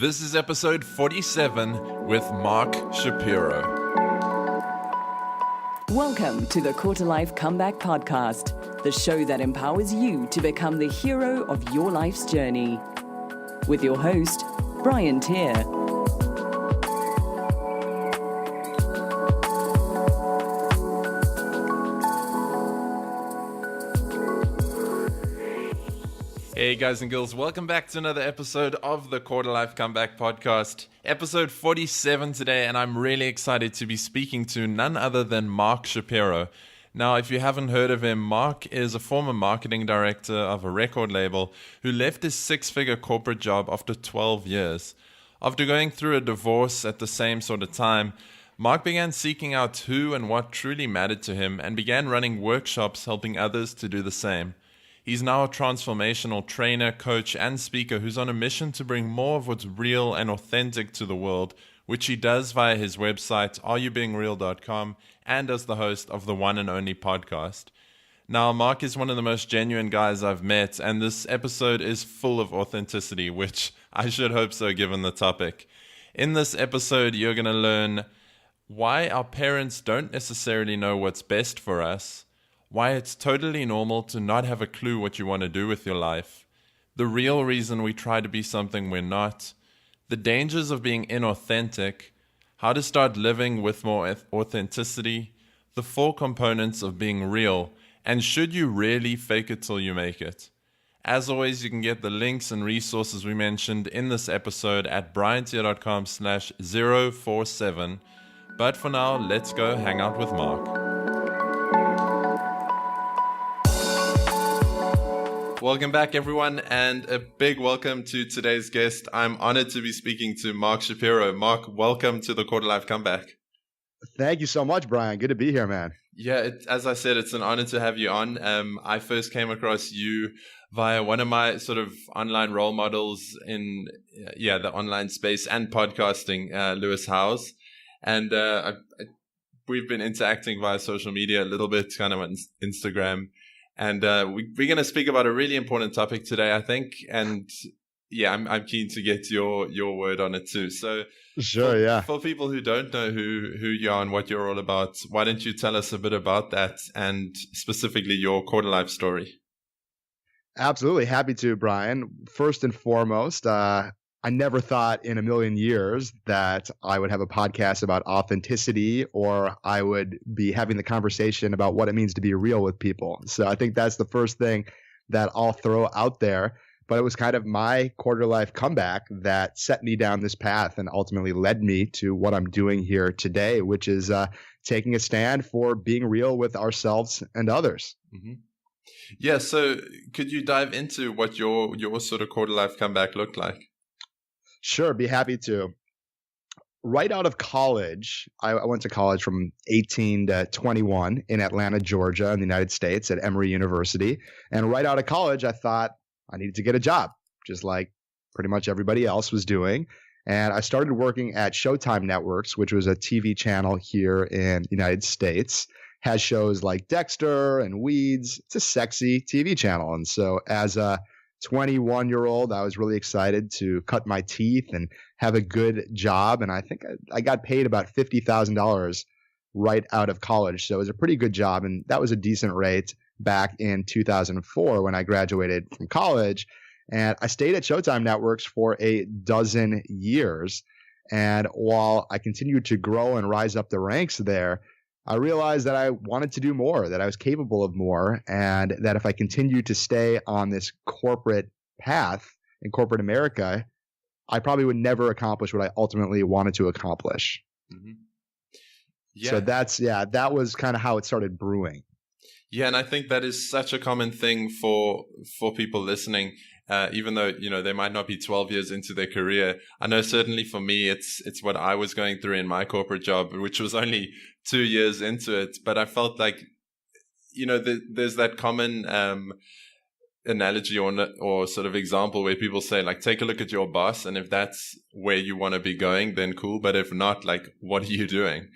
This is episode 47 with Mark Shapiro. Welcome to the Quarter Life Comeback Podcast, the show that empowers you to become the hero of your life's journey. With your host, Brian Tier. Hey guys and girls, welcome back to another episode of the Quarter Life Comeback Podcast. Episode 47 today, and I'm really excited to be speaking to none other than Mark Shapiro. Now, if you haven't heard of him, Mark is a former marketing director of a record label who left his six-figure corporate job after 12 years. After going through a divorce at the same sort of time, Mark began seeking out who and what truly mattered to him and began running workshops helping others to do the same. He's now a transformational trainer, coach, and speaker who's on a mission to bring more of what's real and authentic to the world, which he does via his website, areyoubeingreel.com, and as the host of the One and Only podcast. Now, Mark is one of the most genuine guys I've met, and this episode is full of authenticity, which I should hope so given the topic. In this episode, you're going to learn why our parents don't necessarily know what's best for us, why it's totally normal to not have a clue what you want to do with your life, the real reason we try to be something we're not, the dangers of being inauthentic, how to start living with more authenticity, the 4 components of being real, and should you really fake it till you make it. As always, you can get the links and resources we mentioned in this episode at briantier.com/047. But for now, let's go hang out with Mark. Welcome back, everyone, and a big welcome to today's guest. I'm honored to be speaking to Mark Shapiro. Mark, welcome to the Quarter Life Comeback. Thank you so much, Brian. Good to be here, man. Yeah, as I said, it's an honor to have you on. I first came across you via one of my sort of online role models in the online space and podcasting, Lewis Howes. And we've been interacting via social media a little bit, kind of on Instagram. And we're going to speak about a really important topic today, I think. And yeah, I'm keen to get your word on it too. So sure, for people who don't know who you are and what you're all about, why don't you tell us a bit about that and specifically your quarter life story? Absolutely. Happy to, Brian. First and foremost, I never thought in a million years that I would have a podcast about authenticity or I would be having the conversation about what it means to be real with people. So I think that's the first thing that I'll throw out there. But it was kind of my quarter life comeback that set me down this path and ultimately led me to what I'm doing here today, which is taking a stand for being real with ourselves and others. Mm-hmm. Yeah. So could you dive into what your sort of quarter life comeback looked like? Sure, be happy to. Right out of college, I went to college from 18 to 21 in Atlanta, Georgia, in the United States at Emory University. And right out of college, I thought I needed to get a job, just like pretty much everybody else was doing. And I started working at Showtime Networks, which was a TV channel here in the United States. Has shows like Dexter and Weeds. It's a sexy TV channel. And so as a 21-year-old, I was really excited to cut my teeth and have a good job. And I think I got paid about $50,000 right out of college. So it was a pretty good job. And that was a decent rate back in 2004 when I graduated from college. And I stayed at Showtime Networks for a dozen years. And while I continued to grow and rise up the ranks there, I realized that I wanted to do more, that I was capable of more, and that if I continued to stay on this corporate path in corporate America, I probably would never accomplish what I ultimately wanted to accomplish. Mm-hmm. Yeah. So that was kind of how it started brewing. Yeah, and I think that is such a common thing for people listening, even though, they might not be 12 years into their career. I know certainly for me, it's what I was going through in my corporate job, which was only 2 years into it. But I felt like, there's that common analogy or sort of example where people say, like, take a look at your boss. And if that's where you want to be going, then cool. But if not, like, what are you doing?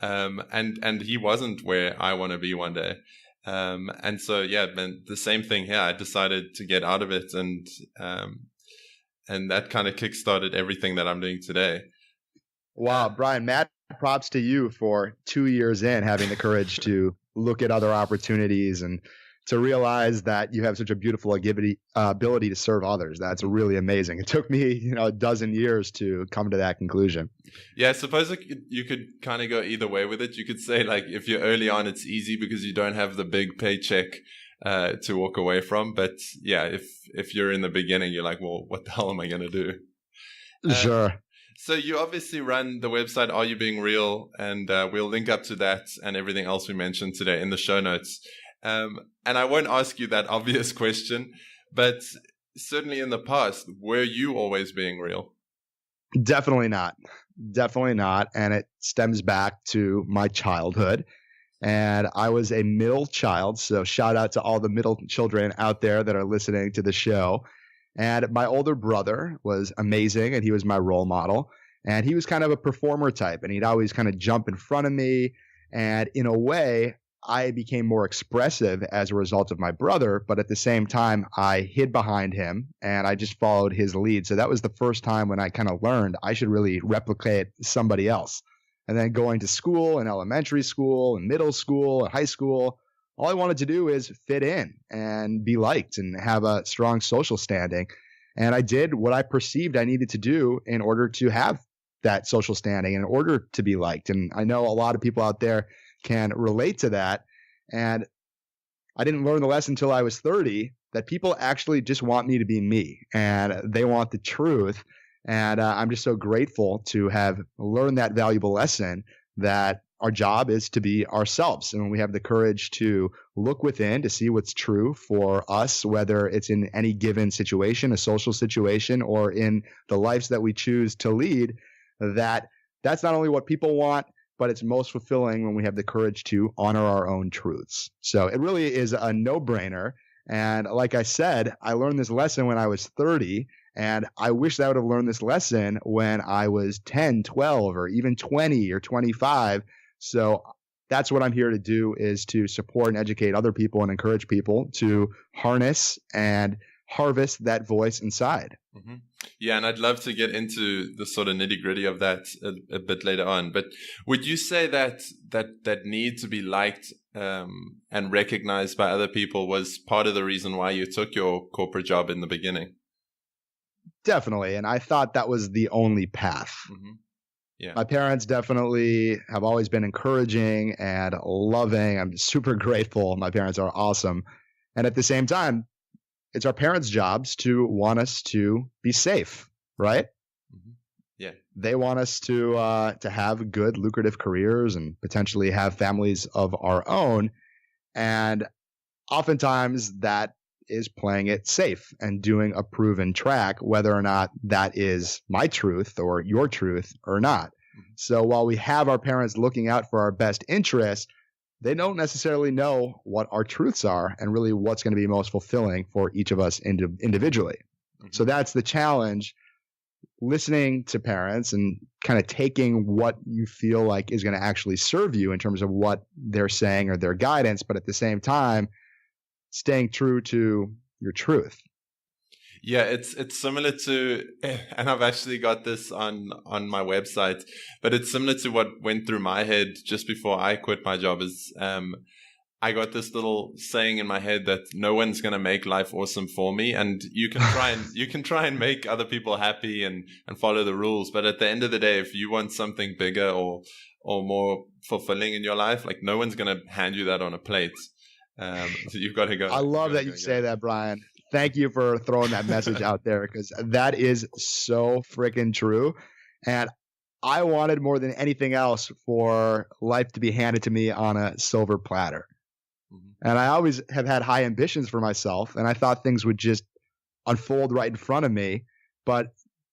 And he wasn't where I want to be one day. And so, yeah, then the same thing here. I decided to get out of it and and that kind of kickstarted everything that I'm doing today. Wow, Brian, mad props to you for 2 years in having the courage to look at other opportunities and to realize that you have such a beautiful ability to serve others. That's really amazing. It took me, a dozen years to come to that conclusion. Yeah, I suppose you could kind of go either way with it. You could say, like, if you're early on, it's easy because you don't have the big paycheck to walk away from. But yeah, if you're in the beginning, you're like, well, what the hell am I going to do? Sure. So you obviously run the website Are You Being Real? And we'll link up to that and everything else we mentioned today in the show notes. And I won't ask you that obvious question, but certainly in the past, were you always being real? Definitely not. Definitely not. And it stems back to my childhood. And I was a middle child. So shout out to all the middle children out there that are listening to the show. And my older brother was amazing, and he was my role model. And he was kind of a performer type, and he'd always kind of jump in front of me. And in a way, I became more expressive as a result of my brother, but at the same time, I hid behind him and I just followed his lead. So that was the first time when I kind of learned I should really replicate somebody else. And then going to school and elementary school and middle school and high school, all I wanted to do is fit in and be liked and have a strong social standing. And I did what I perceived I needed to do in order to have that social standing, in order to be liked. And I know a lot of people out there can relate to that. And I didn't learn the lesson until I was 30 that people actually just want me to be me, and they want the truth. And I'm just so grateful to have learned that valuable lesson that our job is to be ourselves. And when we have the courage to look within to see what's true for us, whether it's in any given situation, a social situation, or in the lives that we choose to lead, that's not only what people want, but it's most fulfilling when we have the courage to honor our own truths. So it really is a no-brainer. And like I said, I learned this lesson when I was 30, and I wish I would have learned this lesson when I was 10, 12, or even 20 or 25. So that's what I'm here to do, is to support and educate other people and encourage people to harness and harvest that voice inside. Mm-hmm. Yeah, and I'd love to get into the sort of nitty-gritty of that a bit later on. But would you say that need to be liked and recognized by other people was part of the reason why you took your corporate job in the beginning? Definitely. And I thought that was the only path. Mm-hmm. Yeah. My parents definitely have always been encouraging and loving. I'm super grateful. My parents are awesome. And at the same time, it's our parents' jobs to want us to be safe, right? Mm-hmm. Yeah. They want us to have good, lucrative careers and potentially have families of our own. And oftentimes that is playing it safe and doing a proven track, whether or not that is my truth or your truth or not. Mm-hmm. So while we have our parents looking out for our best interests, they don't necessarily know what our truths are and really what's going to be most fulfilling for each of us individually. Mm-hmm. So that's the challenge, listening to parents and kind of taking what you feel like is going to actually serve you in terms of what they're saying or their guidance, but at the same time, staying true to your truth. Yeah, it's similar to, and I've actually got this on my website, but it's similar to what went through my head just before I quit my job. Is I got this little saying in my head that no one's going to make life awesome for me, and you can try and make other people happy and follow the rules, but at the end of the day, if you want something bigger or more fulfilling in your life, like, no one's going to hand you that on a plate. So you've got to go. I love that you say that, Brian. Thank you for throwing that message out there, because that is so freaking true. And I wanted more than anything else for life to be handed to me on a silver platter. Mm-hmm. And I always have had high ambitions for myself, and I thought things would just unfold right in front of me. But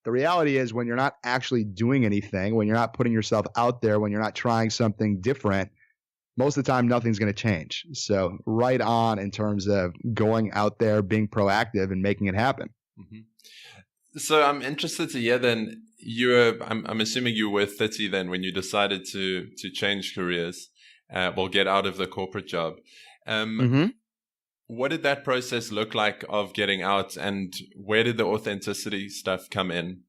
the reality is, when you're not actually doing anything, when you're not putting yourself out there, when you're not trying something different, most of the time, nothing's going to change. So right on in terms of going out there, being proactive and making it happen. Mm-hmm. So I'm interested to hear then, I'm assuming you were 30 then when you decided to change careers, get out of the corporate job. Mm-hmm. What did that process look like of getting out, and where did the authenticity stuff come in?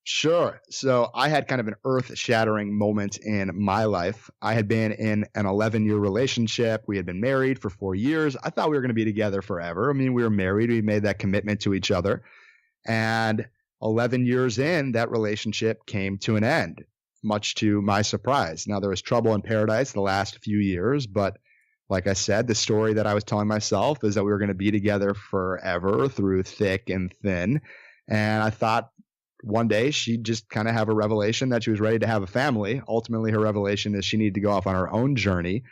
Sure. So I had kind of an earth-shattering moment in my life. I had been in an 11-year relationship. We had been married for 4 years. I thought we were going to be together forever. I mean, we were married. We made that commitment to each other. And 11 years in, that relationship came to an end, much to my surprise. Now, there was trouble in paradise the last few years, but like I said, the story that I was telling myself is that we were going to be together forever through thick and thin. And I thought one day she'd just kind of have a revelation that she was ready to have a family. Ultimately, her revelation is she needed to go off on her own journey.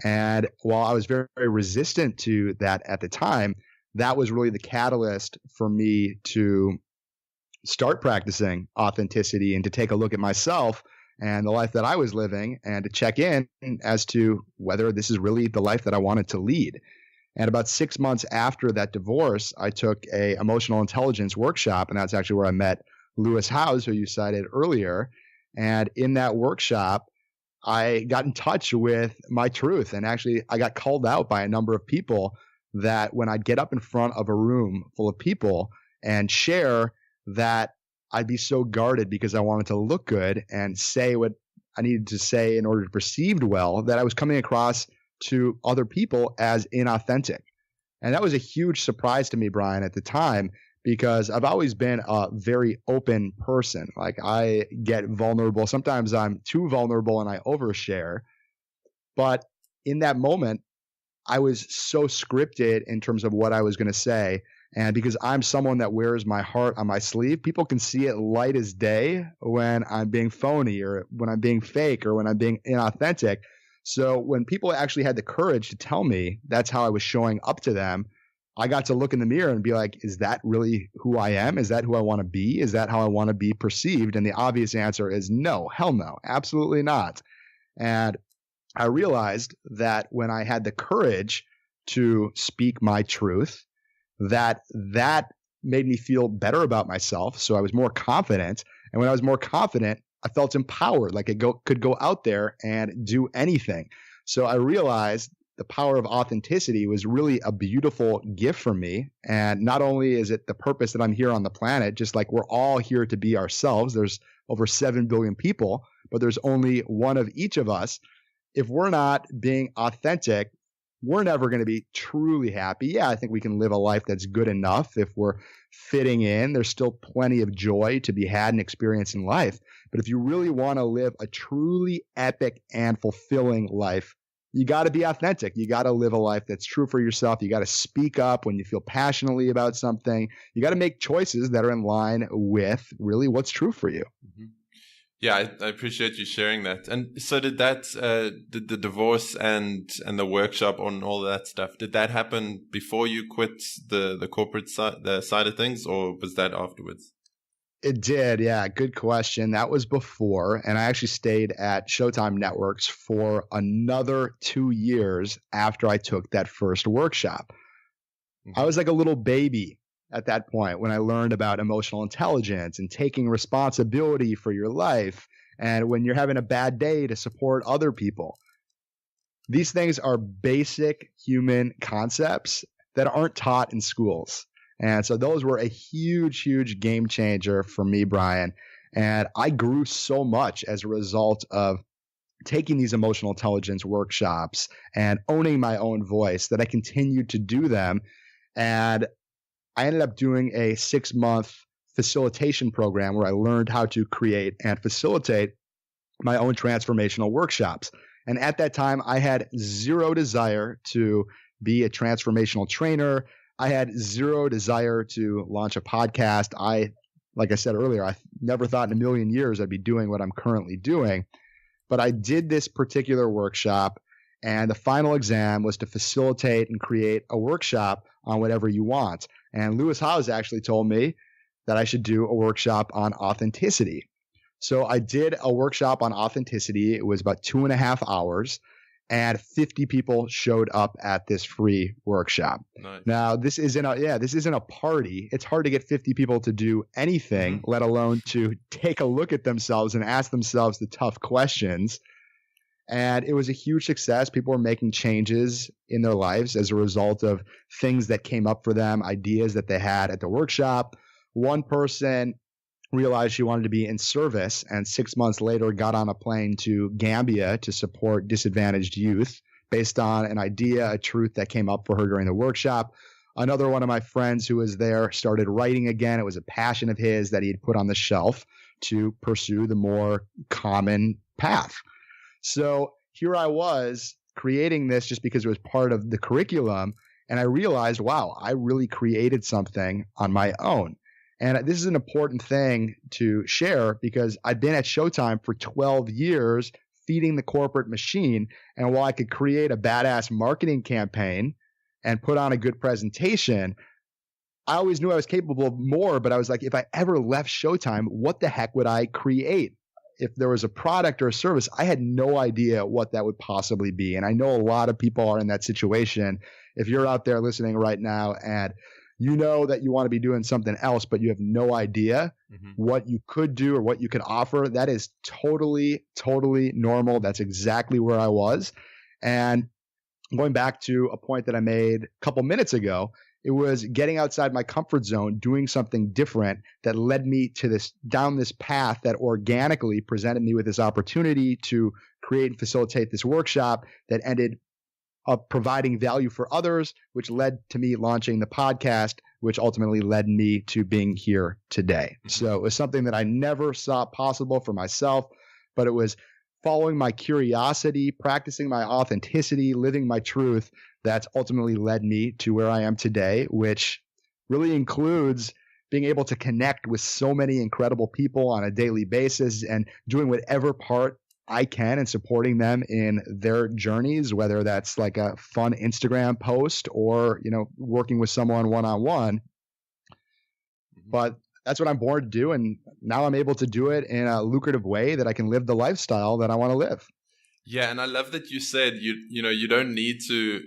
And while I was very, very resistant to that at the time, that was really the catalyst for me to start practicing authenticity and to take a look at myself and the life that I was living and to check in as to whether this is really the life that I wanted to lead. And about 6 months after that divorce, I took a emotional intelligence workshop, and that's actually where I met Lewis Howes, who you cited earlier. And in that workshop, I got in touch with my truth. And actually, I got called out by a number of people that when I'd get up in front of a room full of people and share, that I'd be so guarded because I wanted to look good and say what I needed to say in order to be perceived well, that I was coming across to other people as inauthentic. And that was a huge surprise to me, Brian, at the time, because I've always been a very open person. Like, I get vulnerable. Sometimes I'm too vulnerable and I overshare. But in that moment, I was so scripted in terms of what I was going to say. And because I'm someone that wears my heart on my sleeve, people can see it light as day when I'm being phony or when I'm being fake or when I'm being inauthentic. So when people actually had the courage to tell me that's how I was showing up to them, I got to look in the mirror and be like, is that really who I am? Is that who I want to be? Is that how I want to be perceived? And the obvious answer is no, hell no, absolutely not. And I realized that when I had the courage to speak my truth, that made me feel better about myself. So I was more confident. And when I was more confident, I felt empowered, like I could go out there and do anything. So I realized the power of authenticity was really a beautiful gift for me. And not only is it the purpose that I'm here on the planet, just like we're all here to be ourselves, there's over 7 billion people, but there's only one of each of us. If we're not being authentic, we're never going to be truly happy. Yeah, I think we can live a life that's good enough if we're fitting in. There's still plenty of joy to be had and experienced in life. But if you really want to live a truly epic and fulfilling life, you got to be authentic. You got to live a life that's true for yourself. You got to speak up when you feel passionately about something. You got to make choices that are in line with really what's true for you. Mm-hmm. Yeah, I appreciate you sharing that. And so did that, did the divorce and the workshop on all that stuff, did that happen before you quit the corporate side, the side of things, or was that afterwards? It did. Yeah. Good question. That was before. And I actually stayed at Showtime Networks for another 2 years after I took that first workshop. Mm-hmm. I was like a little baby at that point when I learned about emotional intelligence and taking responsibility for your life, and when you're having a bad day, to support other people. These things are basic human concepts that aren't taught in schools. And so those were a huge, huge game changer for me, Brian. And I grew so much as a result of taking these emotional intelligence workshops and owning my own voice that I continued to do them. And I ended up doing a 6-month facilitation program where I learned how to create and facilitate my own transformational workshops. And at that time, I had zero desire to be a transformational trainer. I had zero desire to launch a podcast. Like I said earlier, I never thought in a million years I'd be doing what I'm currently doing. But I did this particular workshop, and the final exam was to facilitate and create a workshop on whatever you want. And Lewis Howes actually told me that I should do a workshop on authenticity. So I did a workshop on authenticity. It was about 2.5 hours, and 50 people showed up at this free workshop. Nice. Now, this isn't a party. It's hard to get 50 people to do anything, let alone to take a look at themselves and ask themselves the tough questions. And it was a huge success. People were making changes in their lives as a result of things that came up for them, ideas that they had at the workshop. One person realized she wanted to be in service, and 6 months later got on a plane to Gambia to support disadvantaged youth based on an idea, a truth that came up for her during the workshop. Another one of my friends who was there started writing again. It was a passion of his that he'd put on the shelf to pursue the more common path. So here I was creating this just because it was part of the curriculum. And I realized, wow, I really created something on my own. And this is an important thing to share because I've been at Showtime for 12 years feeding the corporate machine. And while I could create a badass marketing campaign and put on a good presentation, I always knew I was capable of more. But I was like, if I ever left Showtime, what the heck would I create? If there was a product or a service, I had no idea what that would possibly be. And I know a lot of people are in that situation. If you're out there listening right now and you know that you want to be doing something else, but you have no idea what you could do or what you could offer, that is totally, totally normal. That's exactly where I was. And going back to a point that I made a couple minutes ago, it was getting outside my comfort zone, doing something different that led me to down this path that organically presented me with this opportunity to create and facilitate this workshop that ended up providing value for others, which led to me launching the podcast, which ultimately led me to being here today. So it was something that I never saw possible for myself, but it was following my curiosity, practicing my authenticity, living my truth, that's ultimately led me to where I am today, which really includes being able to connect with so many incredible people on a daily basis and doing whatever part I can and supporting them in their journeys, whether that's like a fun Instagram post or, working with someone one-on-one. But that's what I'm born to do. And now I'm able to do it in a lucrative way that I can live the lifestyle that I want to live. Yeah, and I love that you said you don't need to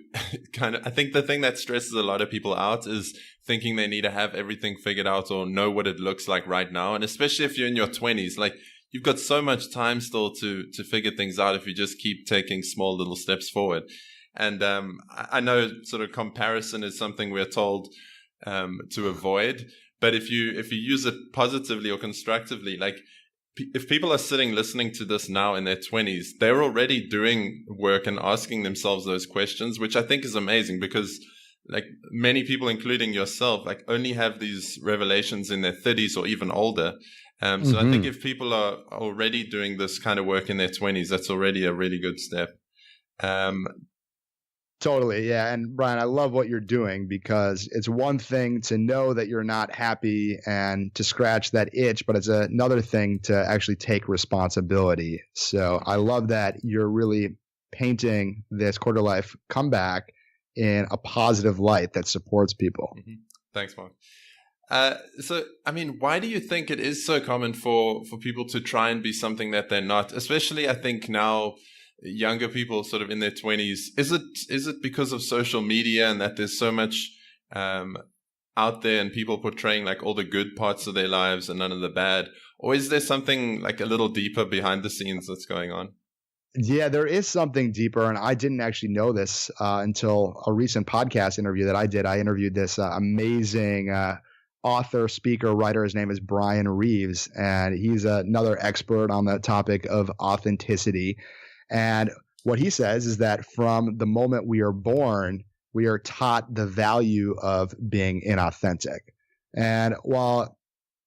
I think the thing that stresses a lot of people out is thinking they need to have everything figured out or know what it looks like right now. And especially if you're in your 20s, like you've got so much time still to figure things out if you just keep taking small little steps forward. And I know sort of comparison is something we're told to avoid, but if you use it positively or constructively, like if people are sitting listening to this now in their 20s, they're already doing work and asking themselves those questions, which I think is amazing because like many people, including yourself, like only have these revelations in their 30s or even older. So I think if people are already doing this kind of work in their 20s, that's already a really good step. Totally. Yeah. And Brian, I love what you're doing because it's one thing to know that you're not happy and to scratch that itch, but it's another thing to actually take responsibility. So I love that you're really painting this quarter life comeback in a positive light that supports people. Thanks, Mark. So, I mean, why do you think it is so common for people to try and be something that they're not? Especially, I think now, younger people sort of in their 20s. Is it because of social media and that there's so much out there and people portraying like all the good parts of their lives and none of the bad? Or is there something like a little deeper behind the scenes that's going on? Yeah, there is something deeper. And I didn't actually know this until a recent podcast interview that I did. I interviewed this amazing author, speaker, writer. His name is Brian Reeves, and he's another expert on the topic of authenticity. And what he says is that from the moment we are born, we are taught the value of being inauthentic. And while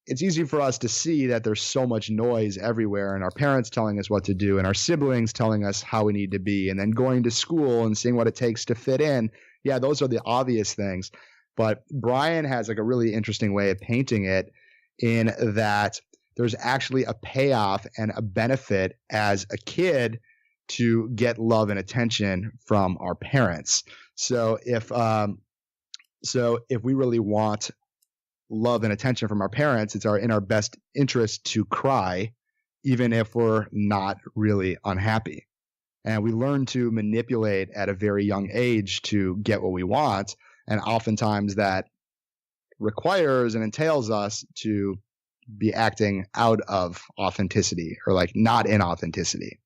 it's easy for us to see that there's so much noise everywhere and our parents telling us what to do and our siblings telling us how we need to be and then going to school and seeing what it takes to fit in. Yeah, those are the obvious things. But Brian has like a really interesting way of painting it in that there's actually a payoff and a benefit as a kid to get love and attention from our parents. So if we really want love and attention from our parents, it's in our best interest to cry, even if we're not really unhappy. And we learn to manipulate at a very young age to get what we want. And oftentimes that requires and entails us to be acting out of authenticity or like not in authenticity.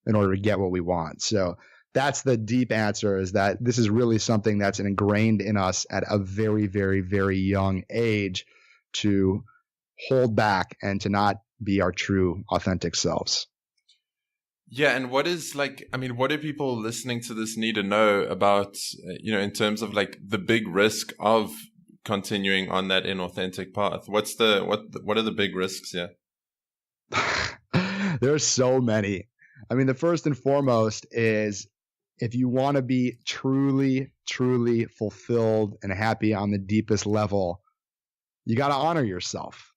in order to get what we want. So that's the deep answer, is that this is really something that's ingrained in us at a very, very, very young age, to hold back and to not be our true, authentic selves. Yeah, and what do people listening to this need to know about, in terms of like the big risk of continuing on that inauthentic path? What are the big risks here? There's so many. I mean, the first and foremost is, if you want to be truly, truly fulfilled and happy on the deepest level, you got to honor yourself.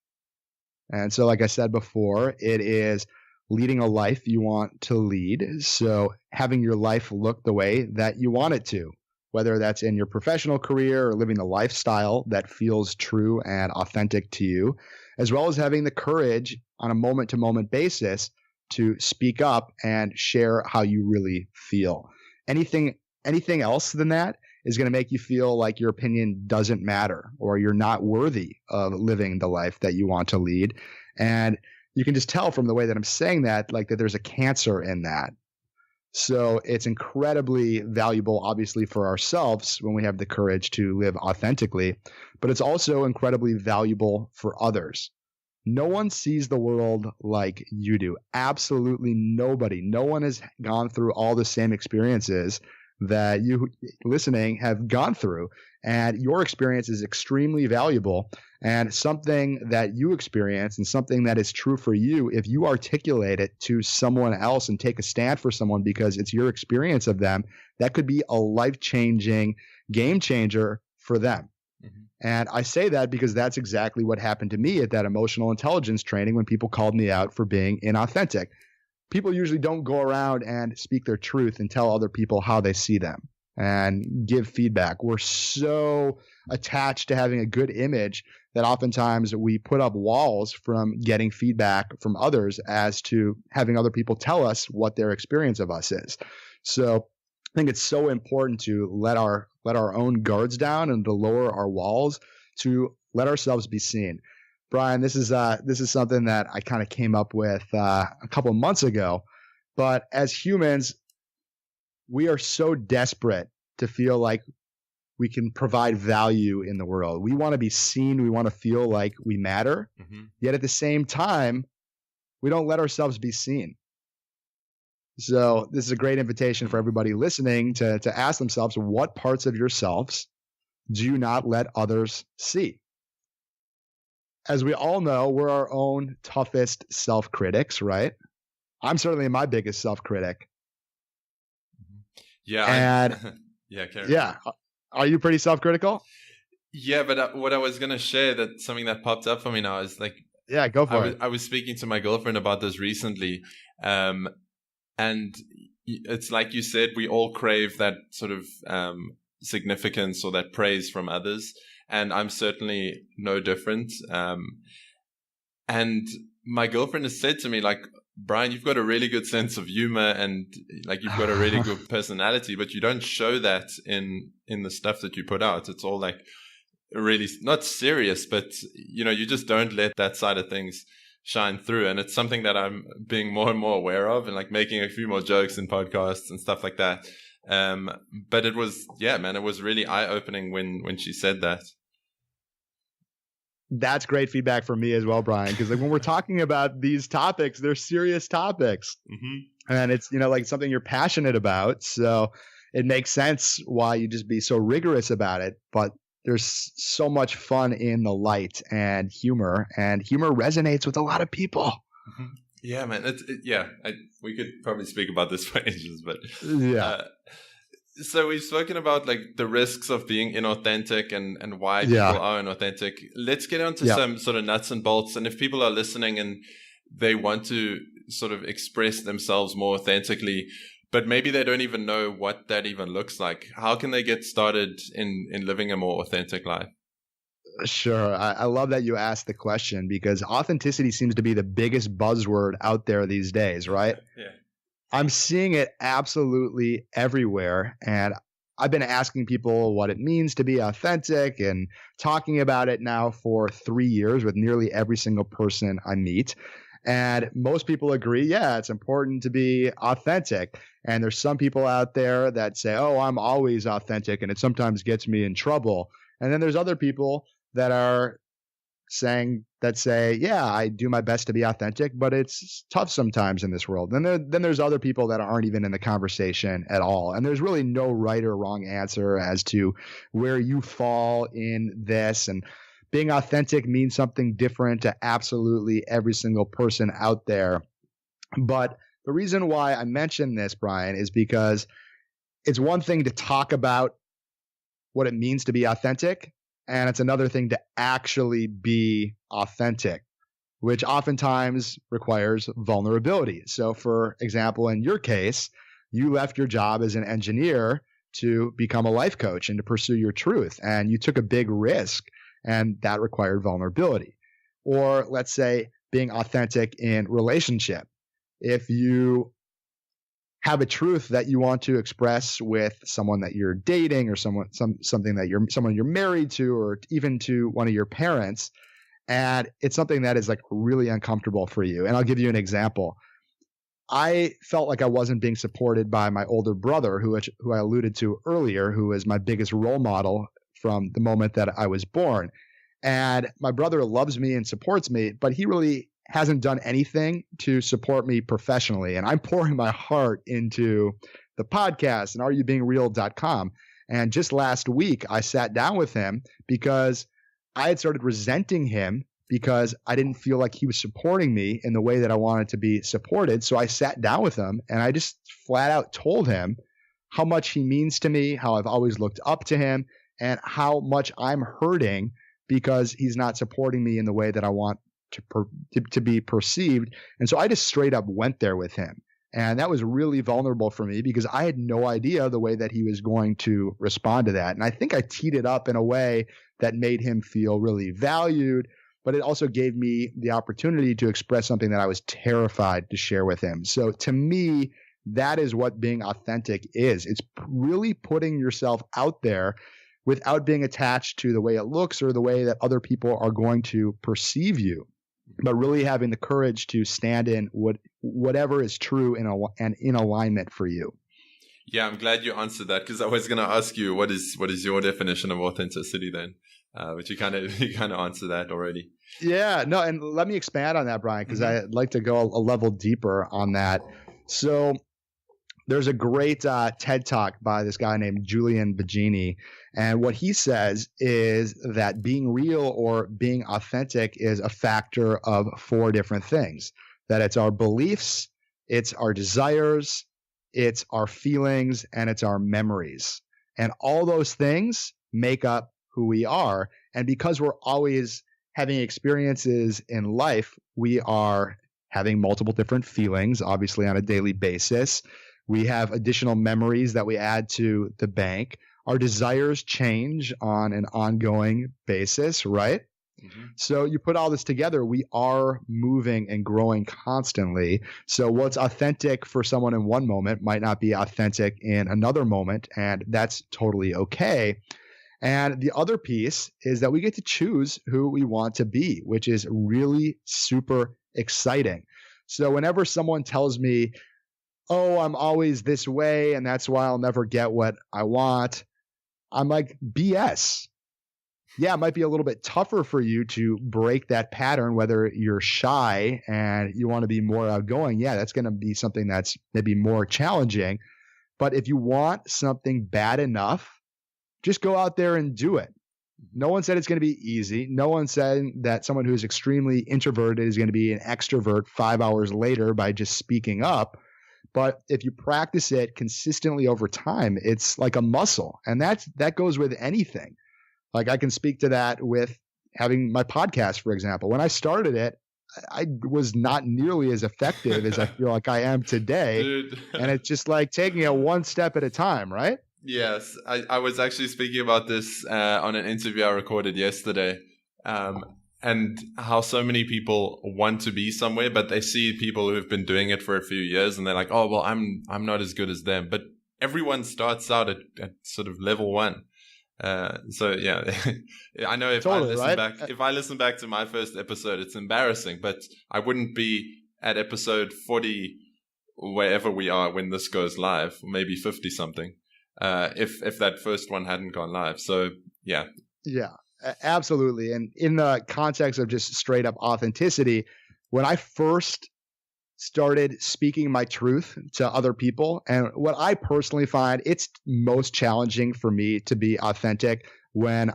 And so, like I said before, it is leading a life you want to lead. So having your life look the way that you want it to, whether that's in your professional career or living the lifestyle that feels true and authentic to you, as well as having the courage on a moment-to-moment basis to speak up and share how you really feel. Anything else than that is going to make you feel like your opinion doesn't matter, or you're not worthy of living the life that you want to lead. And you can just tell from the way that I'm saying that, like, that there's a cancer in that. So it's incredibly valuable, obviously, for ourselves when we have the courage to live authentically, but it's also incredibly valuable for others. No one sees the world like you do. Absolutely nobody. No one has gone through all the same experiences that you listening have gone through. And your experience is extremely valuable, and something that you experience and something that is true for you, if you articulate it to someone else and take a stand for someone because it's your experience of them, that could be a life-changing game changer for them. Mm-hmm. And I say that because that's exactly what happened to me at that emotional intelligence training when people called me out for being inauthentic. People usually don't go around and speak their truth and tell other people how they see them and give feedback. We're so attached to having a good image that oftentimes we put up walls from getting feedback from others as to having other people tell us what their experience of us is. So I think it's so important to let our own guards down and to lower our walls, to let ourselves be seen. Brian, this is something that I kind of came up with a couple of months ago, but as humans, we are so desperate to feel like we can provide value in the world. We want to be seen. We want to feel like we matter. Mm-hmm. Yet at the same time, we don't let ourselves be seen. So this is a great invitation for everybody listening to ask themselves, what parts of yourselves do you not let others see? As we all know, we're our own toughest self-critics, right? I'm certainly my biggest self-critic. Yeah. Yeah. Are you pretty self-critical? Yeah, but what I was going to share, that something that popped up for me now is like, yeah, go for it. I was speaking to my girlfriend about this recently. And it's like you said, we all crave that sort of significance or that praise from others. And I'm certainly no different. And my girlfriend has said to me, like, Brian, you've got a really good sense of humor and like you've got a really good personality, but you don't show that in the stuff that you put out. It's all like really not serious, but you just don't let that side of things shine through. And it's something that I'm being more and more aware of, and like making a few more jokes in podcasts and stuff like that. But it was, it was really eye-opening when she said that. That's great feedback from me as well, Brian, because like when we're talking about these topics, they're serious topics. Mm-hmm. And it's, like something you're passionate about. So it makes sense why you just be so rigorous about it. But there's so much fun in the light and humor resonates with a lot of people. Mm-hmm. Yeah, man. We could probably speak about this for ages, but yeah. So we've spoken about like the risks of being inauthentic and why people are inauthentic. Let's get on to some sort of nuts and bolts. And if people are listening and they want to sort of express themselves more authentically, but maybe they don't even know what that even looks like, how can they get started in living a more authentic life? Sure. I love that you asked the question, because authenticity seems to be the biggest buzzword out there these days, right? Yeah. I'm seeing it absolutely everywhere. And I've been asking people what it means to be authentic and talking about it now for 3 years with nearly every single person I meet. And most people agree, yeah, it's important to be authentic. And there's some people out there that say, oh, I'm always authentic, and it sometimes gets me in trouble. And then there's other people that are say, yeah, I do my best to be authentic, but it's tough sometimes in this world. Then there's other people that aren't even in the conversation at all. And there's really no right or wrong answer as to where you fall in this. And being authentic means something different to absolutely every single person out there. But the reason why I mention this, Brian, is because it's one thing to talk about what it means to be authentic, and it's another thing to actually be authentic, which oftentimes requires vulnerability. So, for example, in your case, you left your job as an engineer to become a life coach and to pursue your truth, and you took a big risk, and that required vulnerability. Or let's say being authentic in relationship. If you have a truth that you want to express with someone that you're dating, or someone you're married to, or even to one of your parents, and it's something that is like really uncomfortable for you. And I'll give you an example. I felt like I wasn't being supported by my older brother, who I alluded to earlier, who was my biggest role model from the moment that I was born. And my brother loves me and supports me, but he really hasn't done anything to support me professionally. And I'm pouring my heart into the podcast and areyoubeingreel.com. And just last week, I sat down with him because I had started resenting him because I didn't feel like he was supporting me in the way that I wanted to be supported. So I sat down with him and I just flat out told him how much he means to me, how I've always looked up to him, and how much I'm hurting because he's not supporting me in the way that I want to be perceived. And so I just straight up went there with him. And that was really vulnerable for me because I had no idea the way that he was going to respond to that. And I think I teed it up in a way that made him feel really valued, but it also gave me the opportunity to express something that I was terrified to share with him. So to me, that is what being authentic is. It's really putting yourself out there without being attached to the way it looks or the way that other people are going to perceive you, but really having the courage to stand in whatever is true and in alignment for you. Yeah, I'm glad you answered that, because I was going to ask you what is your definition of authenticity then, but you kind of answered that already. Yeah, no, and let me expand on that, Brian, because I'd like to go a level deeper on that. So there's a great TED Talk by this guy named Julian Baggini. And what he says is that being real or being authentic is a factor of 4 different things. That it's our beliefs, it's our desires, it's our feelings, and it's our memories. And all those things make up who we are. And because we're always having experiences in life, we are having multiple different feelings, obviously on a daily basis. We have additional memories that we add to the bank. Our desires change on an ongoing basis, right? Mm-hmm. So you put all this together, we are moving and growing constantly. So what's authentic for someone in one moment might not be authentic in another moment, and that's totally okay. And the other piece is that we get to choose who we want to be, which is really super exciting. So whenever someone tells me, oh, I'm always this way, and that's why I'll never get what I want, I'm like, BS. Yeah, it might be a little bit tougher for you to break that pattern, whether you're shy and you want to be more outgoing. Yeah, that's going to be something that's maybe more challenging. But if you want something bad enough, just go out there and do it. No one said it's going to be easy. No one said that someone who is extremely introverted is going to be an extrovert 5 hours later by just speaking up. But if you practice it consistently over time, it's like a muscle. And that goes with anything. Like I can speak to that with having my podcast, for example. When I started it, I was not nearly as effective as I feel like I am today. Dude. And it's just like taking it one step at a time, right? Yes. I was actually speaking about this on an interview I recorded yesterday. And how so many people want to be somewhere, but they see people who've been doing it for a few years and they're like, oh, well, I'm not as good as them. But everyone starts out at sort of level 1. So yeah, I know if Totally, if I listen back to my first episode, it's embarrassing, but I wouldn't be at episode 40, wherever we are when this goes live, maybe 50 something, if that first one hadn't gone live. So yeah. Yeah, absolutely. And in the context of just straight up authenticity, when I first started speaking my truth to other people, and what I personally find it's most challenging for me to be authentic when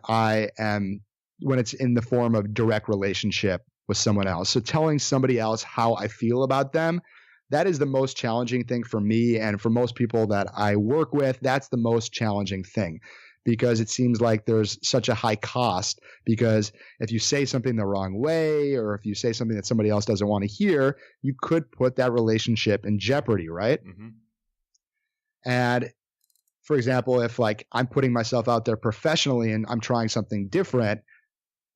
it's in the form of direct relationship with someone else. So telling somebody else how I feel about them, that is the most challenging thing for me, and for most people that I work with, that's the most challenging thing, because it seems like there's such a high cost, because if you say something the wrong way, or if you say something that somebody else doesn't want to hear, you could put that relationship in jeopardy, right? Mm-hmm. And for example, if like I'm putting myself out there professionally and I'm trying something different,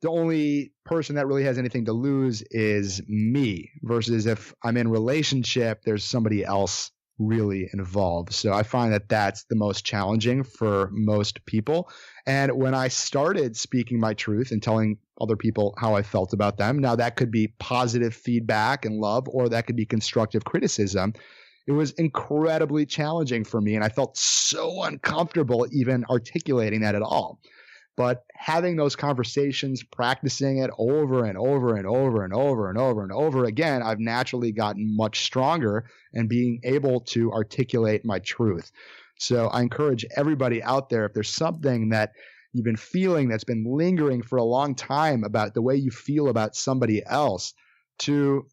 the only person that really has anything to lose is me, versus if I'm in relationship, there's somebody else really involved. So I find that that's the most challenging for most people. And when I started speaking my truth and telling other people how I felt about them, now that could be positive feedback and love, or that could be constructive criticism. It was incredibly challenging for me, and I felt so uncomfortable even articulating that at all. But having those conversations, practicing it over and over and over and over and over and over again, I've naturally gotten much stronger in being able to articulate my truth. So I encourage everybody out there, if there's something that you've been feeling that's been lingering for a long time about the way you feel about somebody else, to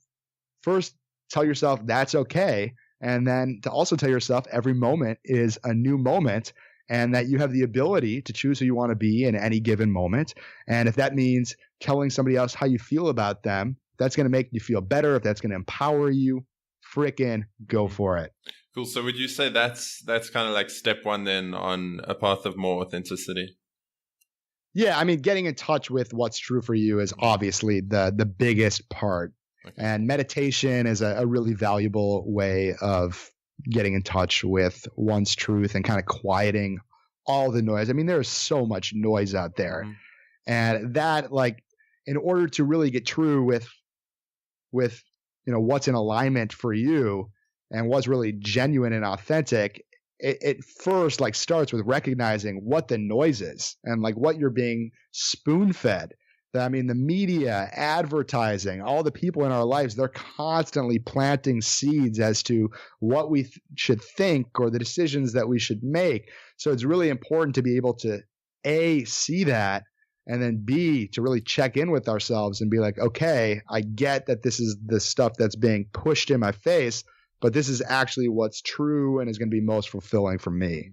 first tell yourself that's okay. And then to also tell yourself every moment is a new moment, and that you have the ability to choose who you want to be in any given moment. And if that means telling somebody else how you feel about them, that's going to make you feel better. If that's going to empower you, frickin' go for it. Cool. So would you say that's kind of like step one then on a path of more authenticity? Yeah, I mean, getting in touch with what's true for you is obviously the biggest part. Okay. And meditation is a really valuable way of getting in touch with one's truth and kind of quieting all the noise. I mean, there is so much noise out there. Mm-hmm. And that, like, in order to really get true with what's in alignment for you and what's really genuine and authentic, it first like starts with recognizing what the noise is and like what you're being spoon-fed. I mean, the media, advertising, all the people in our lives, they're constantly planting seeds as to what we should think or the decisions that we should make. So it's really important to be able to, A, see that, and then B, to really check in with ourselves and be like, okay, I get that this is the stuff that's being pushed in my face, but this is actually what's true and is going to be most fulfilling for me.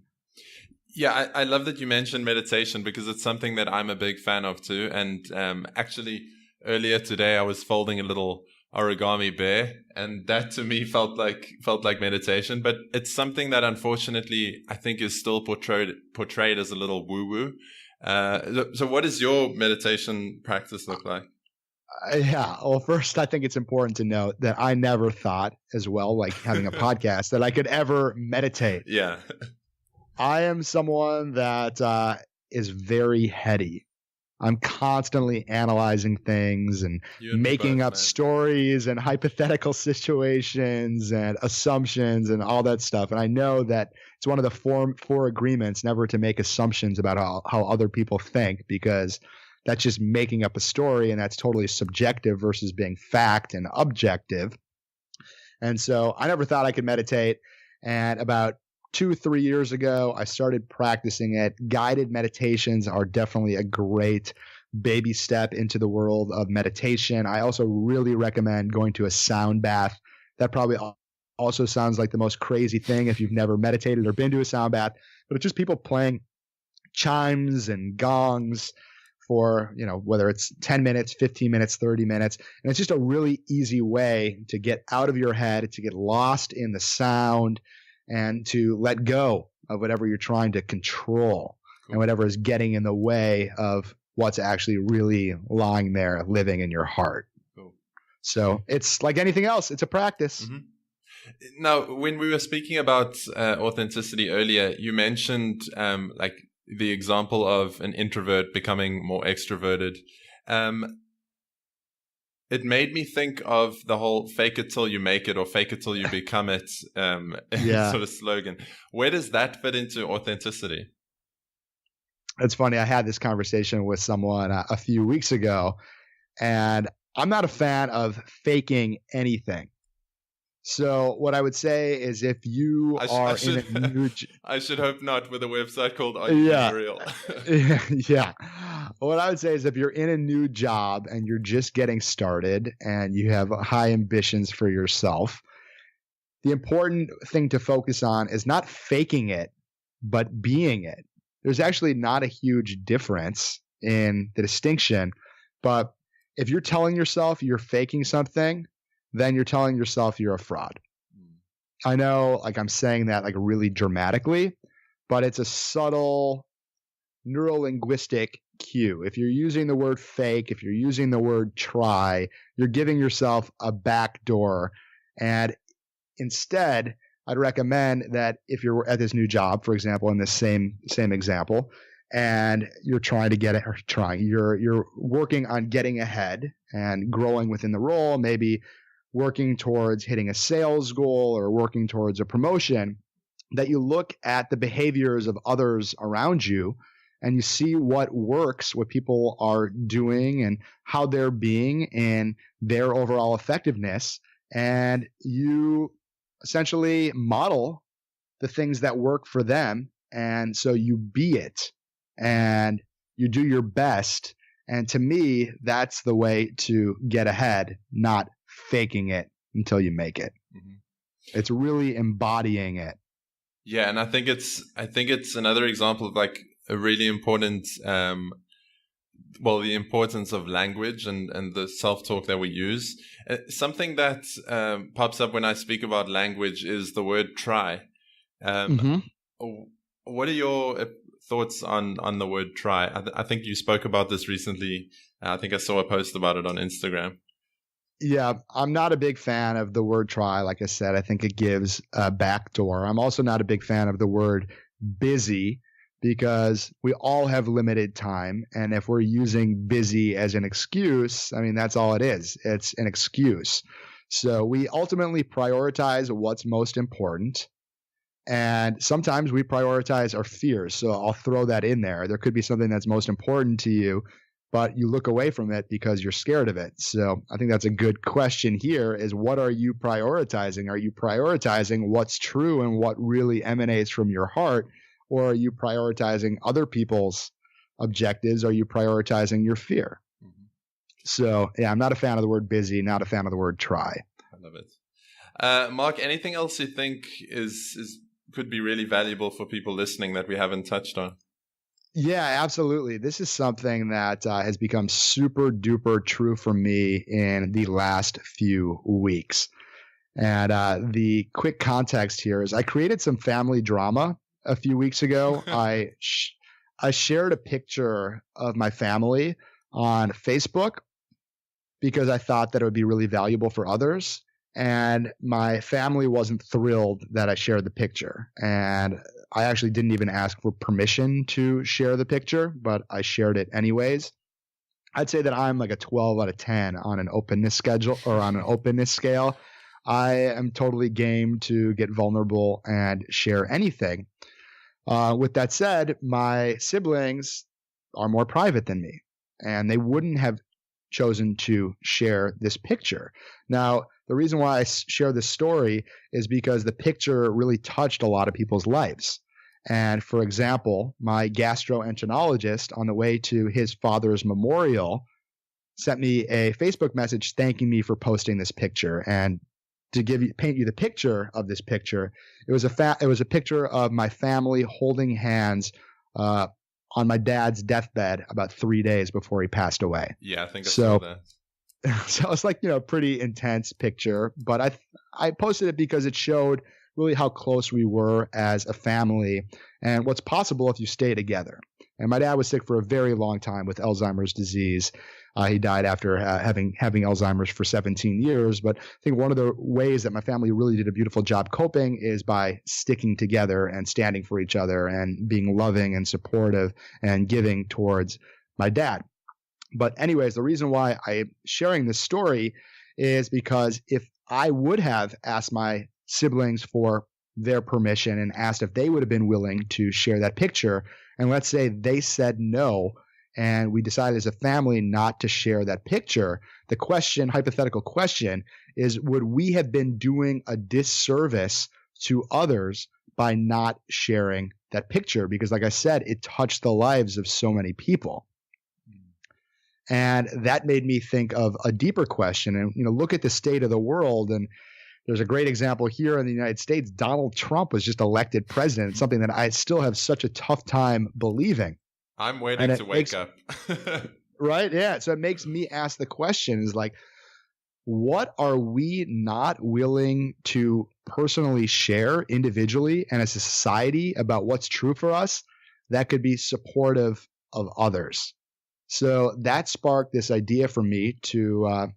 Yeah, I love that you mentioned meditation, because it's something that I'm a big fan of too. And actually, earlier today, I was folding a little origami bear, and that to me felt like meditation. But it's something that unfortunately I think is still portrayed as a little woo-woo. So what does your meditation practice look like? Yeah. Well, first, I think it's important to note that I never thought, as well, like having a podcast, that I could ever meditate. Yeah. I am someone that is very heady. I'm constantly analyzing things and making up stories and hypothetical situations and assumptions and all that stuff. And I know that it's one of the four agreements never to make assumptions about how other people think, because that's just making up a story, and that's totally subjective versus being fact and objective. And so I never thought I could meditate. And about 2-3 years ago, I started practicing it. Guided meditations are definitely a great baby step into the world of meditation. I also really recommend going to a sound bath. That probably also sounds like the most crazy thing if you've never meditated or been to a sound bath, but it's just people playing chimes and gongs for, whether it's 10 minutes, 15 minutes, 30 minutes. And it's just a really easy way to get out of your head, to get lost in the sound, and to let go of whatever you're trying to control. Cool. And whatever is getting in the way of what's actually really lying there living in your heart. Cool. So it's like anything else. It's a practice. Mm-hmm. Now, when we were speaking about authenticity earlier, you mentioned like the example of an introvert becoming more extroverted, it made me think of the whole "fake it till you make it" or "fake it till you become it" sort of slogan. Where does that fit into authenticity? It's funny. I had this conversation with someone a few weeks ago, and I'm not a fan of faking anything. So what I would say is if you are in a new... I should hope not, with a website called Are You Being Real? Yeah. What I would say is if you're in a new job and you're just getting started and you have high ambitions for yourself, the important thing to focus on is not faking it, but being it. There's actually not a huge difference in the distinction, but if you're telling yourself you're faking something, then you're telling yourself you're a fraud. I know, like, I'm saying that like really dramatically, but it's a subtle neurolinguistic cue. If you're using the word fake, if you're using the word try, you're giving yourself a backdoor. And instead, I'd recommend that if you're at this new job, for example, in this same example, and you're trying to get it, or you're working on getting ahead and growing within the role, maybe working towards hitting a sales goal or working towards a promotion, that you look at the behaviors of others around you and you see what works, what people are doing and how they're being and their overall effectiveness. And you essentially model the things that work for them. And so you be it and you do your best. And to me, that's the way to get ahead, not faking it until you make it. Mm-hmm. It's really embodying it. Yeah, and I think it's another example of like a really important, the importance of language and the self-talk that we use. Something that pops up when I speak about language is the word try. What are your thoughts on the word try? I think you spoke about this recently. I think I saw a post about it on Instagram. Yeah, I'm not a big fan of the word try. Like I said, I think it gives a backdoor. I'm also not a big fan of the word busy because we all have limited time. And if we're using busy as an excuse, I mean, that's all it is. It's an excuse. So we ultimately prioritize what's most important. And sometimes we prioritize our fears. So I'll throw that in there. There could be something that's most important to you, but you look away from it because you're scared of it. So I think that's a good question here is what are you prioritizing? Are you prioritizing what's true and what really emanates from your heart? Or are you prioritizing other people's objectives? Are you prioritizing your fear? Mm-hmm. So yeah, I'm not a fan of the word busy, not a fan of the word try. I love it. Mark, anything else you think could be really valuable for people listening that we haven't touched on? Yeah, absolutely. This is something that has become super duper true for me in the last few weeks. And the quick context here is I created some family drama a few weeks ago. I shared a picture of my family on Facebook because I thought that it would be really valuable for others. And my family wasn't thrilled that I shared the picture. And I actually didn't even ask for permission to share the picture, but I shared it anyways. I'd say that I'm like a 12 out of 10 on an openness schedule or on an openness scale. I am totally game to get vulnerable and share anything. With that said, my siblings are more private than me, and they wouldn't have chosen to share this picture. Now, the reason why I share this story is because the picture really touched a lot of people's lives. And for example, my gastroenterologist on the way to his father's memorial sent me a Facebook message thanking me for posting this picture. And to paint you the picture of this picture, it was a picture of my family holding hands on my dad's deathbed about 3 days before he passed away. Yeah, I think I saw that. So it's like, pretty intense picture, but I posted it because it showed really how close we were as a family and what's possible if you stay together. And my dad was sick for a very long time with Alzheimer's disease. He died after having Alzheimer's for 17 years. But I think one of the ways that my family really did a beautiful job coping is by sticking together and standing for each other and being loving and supportive and giving towards my dad. But anyways, the reason why I'm sharing this story is because if I would have asked my siblings for their permission and asked if they would have been willing to share that picture, and let's say they said no, and we decided as a family not to share that picture, the question, hypothetical question, is would we have been doing a disservice to others by not sharing that picture? Because like I said, it touched the lives of so many people. And that made me think of a deeper question and, look at the state of the world. And there's a great example here in the United States. Donald Trump was just elected president. It's something that I still have such a tough time believing. I'm waiting to wake up. Right? Yeah. So it makes me ask the question is like, what are we not willing to personally share individually and as a society about what's true for us that could be supportive of others? So that sparked this idea for me to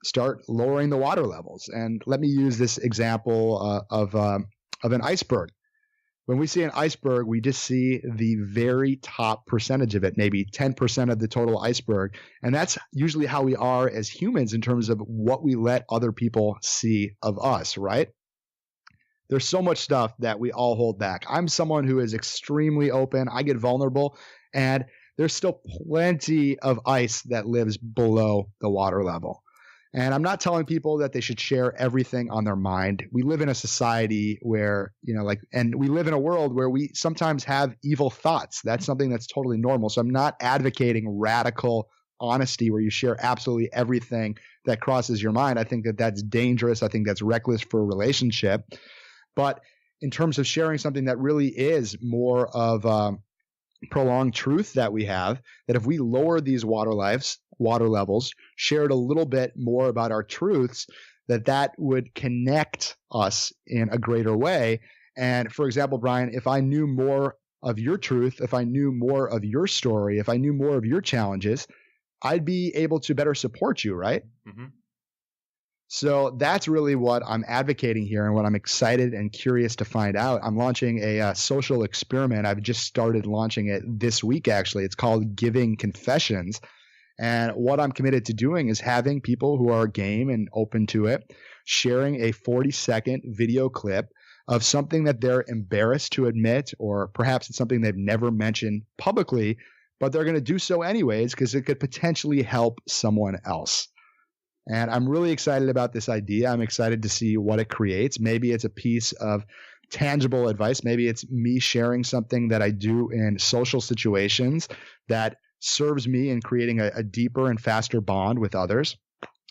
start lowering the water levels. And let me use this example of an iceberg. When we see an iceberg, we just see the very top percentage of it, maybe 10% of the total iceberg. And that's usually how we are as humans in terms of what we let other people see of us, right? There's so much stuff that we all hold back. I'm someone who is extremely open. I get vulnerable, and there's still plenty of ice that lives below the water level. And I'm not telling people that they should share everything on their mind. We live in a society where, and we live in a world where we sometimes have evil thoughts. That's something that's totally normal. So I'm not advocating radical honesty where you share absolutely everything that crosses your mind. I think that that's dangerous. I think that's reckless for a relationship. But in terms of sharing something that really is more of prolonged truth that we have, that if we lower these water levels, shared a little bit more about our truths, that would connect us in a greater way. And for example, Brian, if I knew more of your truth, if I knew more of your story, if I knew more of your challenges, I'd be able to better support you, right? Mm-hmm. So that's really what I'm advocating here and what I'm excited and curious to find out. I'm launching a social experiment. I've just started launching it this week, actually. It's called Giving Confessions. And what I'm committed to doing is having people who are game and open to it, sharing a 40-second video clip of something that they're embarrassed to admit, or perhaps it's something they've never mentioned publicly, but they're going to do so anyways because it could potentially help someone else. And I'm really excited about this idea. I'm excited to see what it creates. Maybe it's a piece of tangible advice. Maybe it's me sharing something that I do in social situations that serves me in creating a deeper and faster bond with others.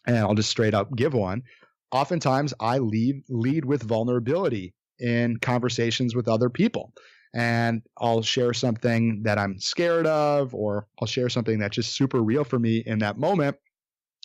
And I'll just straight up give one. Oftentimes, I lead with vulnerability in conversations with other people. And I'll share something that I'm scared of, or I'll share something that's just super real for me in that moment,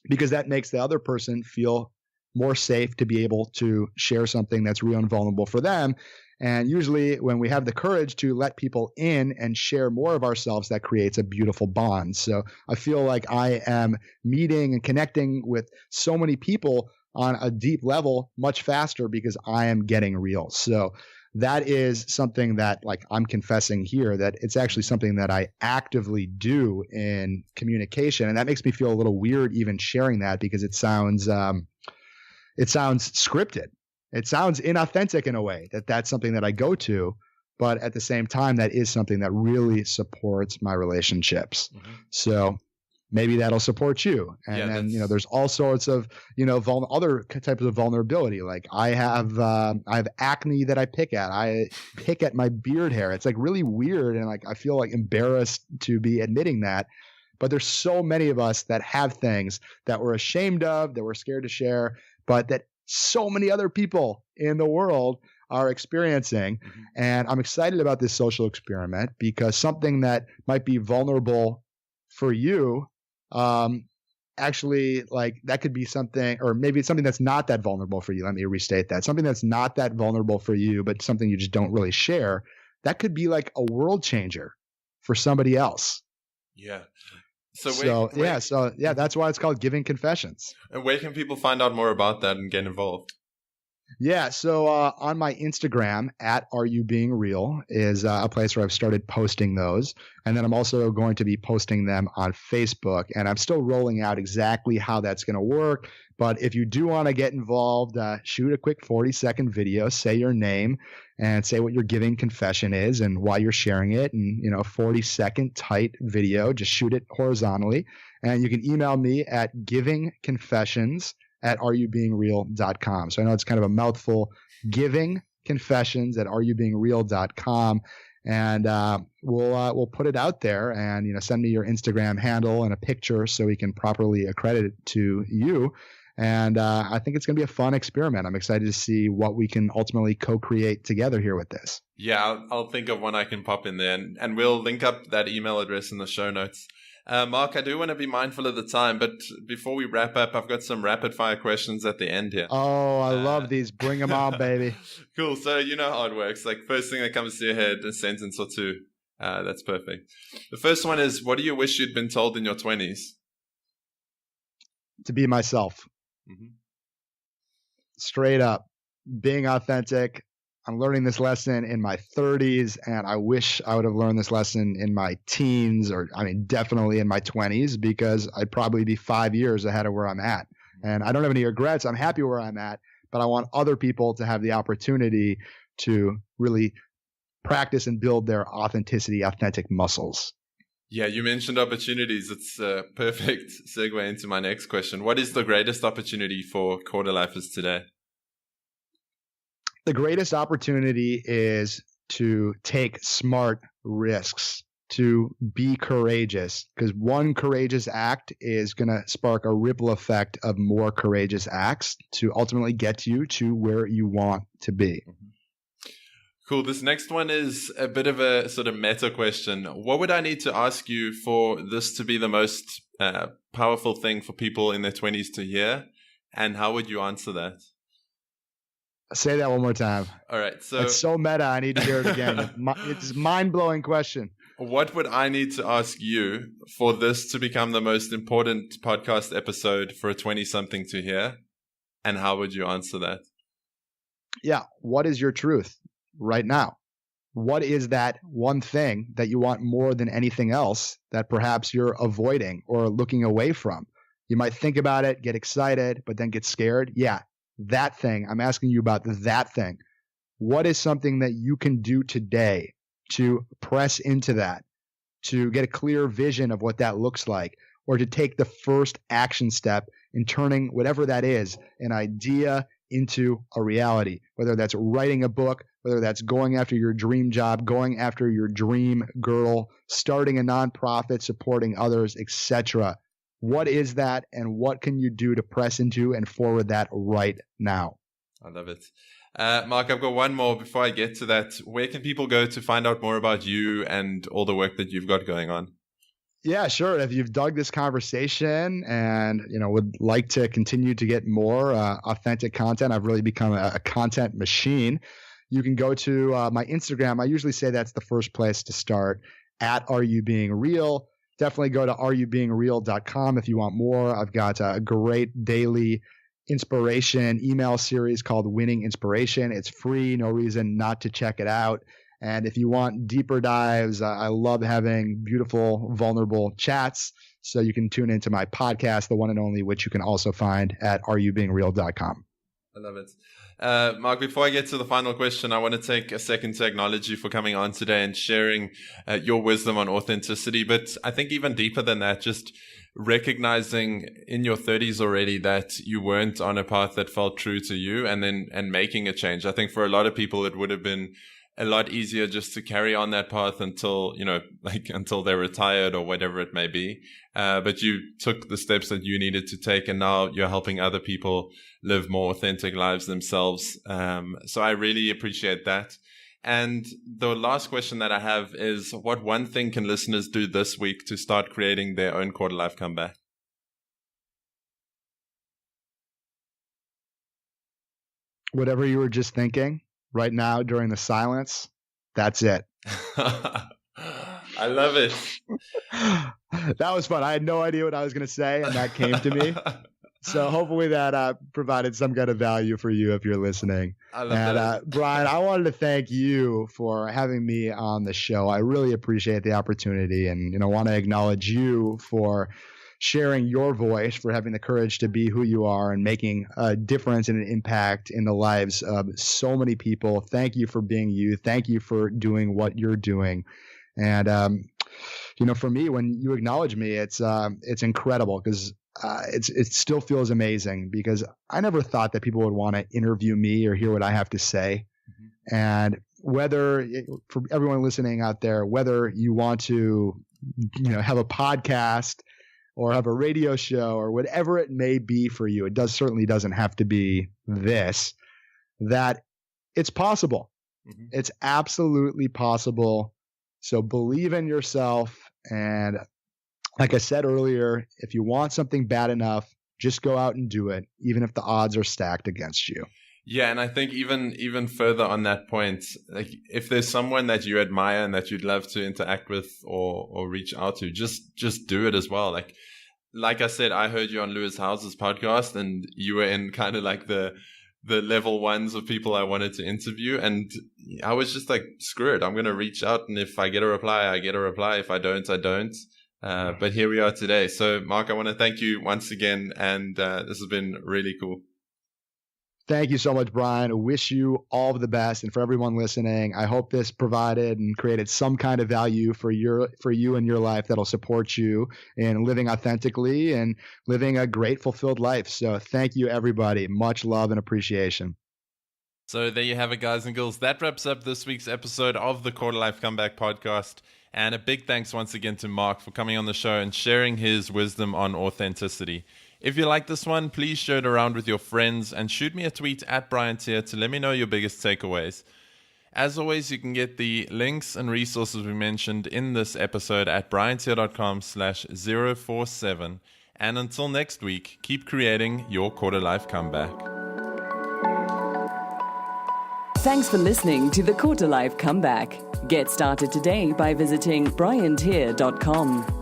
because that makes the other person feel more safe to be able to share something that's real and vulnerable for them. And usually when we have the courage to let people in and share more of ourselves, that creates a beautiful bond. So I feel like I am meeting and connecting with so many people on a deep level much faster because I am getting real. So that is something that, like, I'm confessing here, that it's actually something that I actively do in communication. And that makes me feel a little weird even sharing that, because it sounds scripted. It sounds inauthentic in a way, that's something that I go to, but at the same time, that is something that really supports my relationships. Mm-hmm. So maybe that'll support you. And then, there's all sorts of, other types of vulnerability. Like I have acne that I pick at. I pick at my beard hair. It's like really weird. And like, I feel like embarrassed to be admitting that, but there's so many of us that have things that we're ashamed of, that we're scared to share, but that so many other people in the world are experiencing. Mm-hmm. And I'm excited about this social experiment because something that might be vulnerable for you, actually, like, that could be something, or maybe it's something that's not that vulnerable for you. Let me restate that. Something that's not that vulnerable for you, but something you just don't really share. That could be like a world changer. for somebody else. Yeah. So that's why it's called Giving Confessions. And where can people find out more about that and get involved? Yeah, so on my Instagram, at Are You Being Real, is a place where I've started posting those. And then I'm also going to be posting them on Facebook. And I'm still rolling out exactly how that's going to work. But if you do want to get involved, shoot a quick 40-second video, say your name, and say what your giving confession is and why you're sharing it. And, 40-second tight video, just shoot it horizontally. And you can email me at givingconfessions@areyoubeingrreal.com. So I know it's kind of a mouthful. Giving confessions at areyoubeingrreal.com, and we'll put it out there, and send me your Instagram handle and a picture so we can properly accredit it to you. And I think it's going to be a fun experiment. I'm excited to see what we can ultimately co-create together here with this. Yeah, I'll think of one I can pop in there, and we'll link up that email address in the show notes. Mark, I do want to be mindful of the time, but before we wrap up, I've got some rapid fire questions at the end here. Oh, I love these. Bring them on, baby. Cool. So you know how it works. Like, first thing that comes to your head, a sentence or two. That's perfect. The first one is, what do you wish you'd been told in your 20s? To be myself. Mm-hmm. Straight up. Being authentic. I'm learning this lesson in my 30s, and I wish I would have learned this lesson in my teens, definitely in my 20s, because I'd probably be 5 years ahead of where I'm at. And I don't have any regrets. I'm happy where I'm at, but I want other people to have the opportunity to really practice and build their authentic muscles. Yeah, you mentioned opportunities. It's a perfect segue into my next question. What is the greatest opportunity for quarter lifers today? The greatest opportunity is to take smart risks, to be courageous, because one courageous act is going to spark a ripple effect of more courageous acts to ultimately get you to where you want to be. Cool. This next one is a bit of a sort of meta question. What would I need to ask you for this to be the most powerful thing for people in their 20s to hear? And how would you answer that? Say that one more time. All right. So it's so meta. I need to hear it again. It's a mind-blowing question. What would I need to ask you for this to become the most important podcast episode for a 20-something to hear? And how would you answer that? Yeah. What is your truth right now? What is that one thing that you want more than anything else that perhaps you're avoiding or looking away from? You might think about it, get excited, but then get scared. Yeah. That thing. I'm asking you about that thing. What is something that you can do today to press into that, to get a clear vision of what that looks like, or to take the first action step in turning whatever that is, an idea, into a reality, whether that's writing a book, whether that's going after your dream job, going after your dream girl, starting a nonprofit, supporting others, etc. What is that, and what can you do to press into and forward that right now? I love it. Mark, I've got one more before I get to that. Where can people go to find out more about you and all the work that you've got going on? Yeah, sure. If you've dug this conversation and would like to continue to get more authentic content, I've really become a content machine. You can go to my Instagram. I usually say that's the first place to start, at Are You Being Real. Definitely go to areyoubeingrreal.com if you want more. I've got a great daily inspiration email series called Winning Inspiration. It's free, no reason not to check it out. And if you want deeper dives, I love having beautiful, vulnerable chats. So you can tune into my podcast, The One and Only, which you can also find at areyoubeingrreal.com. I love it. Mark, before I get to the final question, I want to take a second to acknowledge you for coming on today and sharing your wisdom on authenticity. But I think even deeper than that, just recognizing in your 30s already that you weren't on a path that felt true to you, and making a change. I think for a lot of people, it would have been a lot easier just to carry on that path until they're retired or whatever it may be. But you took the steps that you needed to take, and now you're helping other people live more authentic lives themselves. So I really appreciate that. And the last question that I have is, what one thing can listeners do this week to start creating their own quarter life comeback? Whatever you were just thinking right now during the silence, that's it. I I love it. That was fun. I had no idea what I was going to say, and that came to me. So hopefully that provided some kind of value for you if you're listening. I love that. Brian, I wanted to thank you for having me on the show. I really appreciate the opportunity, and want to acknowledge you for sharing your voice, for having the courage to be who you are and making a difference and an impact in the lives of so many people. Thank you for being you. Thank you for doing what you're doing. And for me, when you acknowledge me, it's incredible because it still feels amazing because I never thought that people would want to interview me or hear what I have to say. Mm-hmm. And for everyone listening out there, whether you want to, have a podcast or have a radio show or whatever it may be for you, certainly doesn't have to be this, that it's possible. Mm-hmm. It's absolutely possible. So believe in yourself. And like I said earlier, if you want something bad enough, just go out and do it, even if the odds are stacked against you. Yeah, and I think even further on that point, like if there's someone that you admire and that you'd love to interact with or reach out to, just do it as well. Like I said, I heard you on Lewis Howes's podcast, and you were in kind of like the level ones of people I wanted to interview, and I was just like, screw it, I'm going to reach out, and if I get a reply, I get a reply. If I don't, I don't. But here we are today. So, Mark, I want to thank you once again, and this has been really cool. Thank you so much, Brian. I wish you all the best. And for everyone listening, I hope this provided and created some kind of value for you in your life that'll support you in living authentically and living a great, fulfilled life. So thank you, everybody. Much love and appreciation. So there you have it, guys and girls. That wraps up this week's episode of the Quarter Life Comeback podcast. And a big thanks once again to Mark for coming on the show and sharing his wisdom on authenticity. If you like this one, please share it around with your friends and shoot me a tweet at Brian Tier to let me know your biggest takeaways. As always, you can get the links and resources we mentioned in this episode at briantier.com/047. And until next week, keep creating your quarter life comeback. Thanks for listening to the Quarter Life Comeback. Get started today by visiting briantier.com.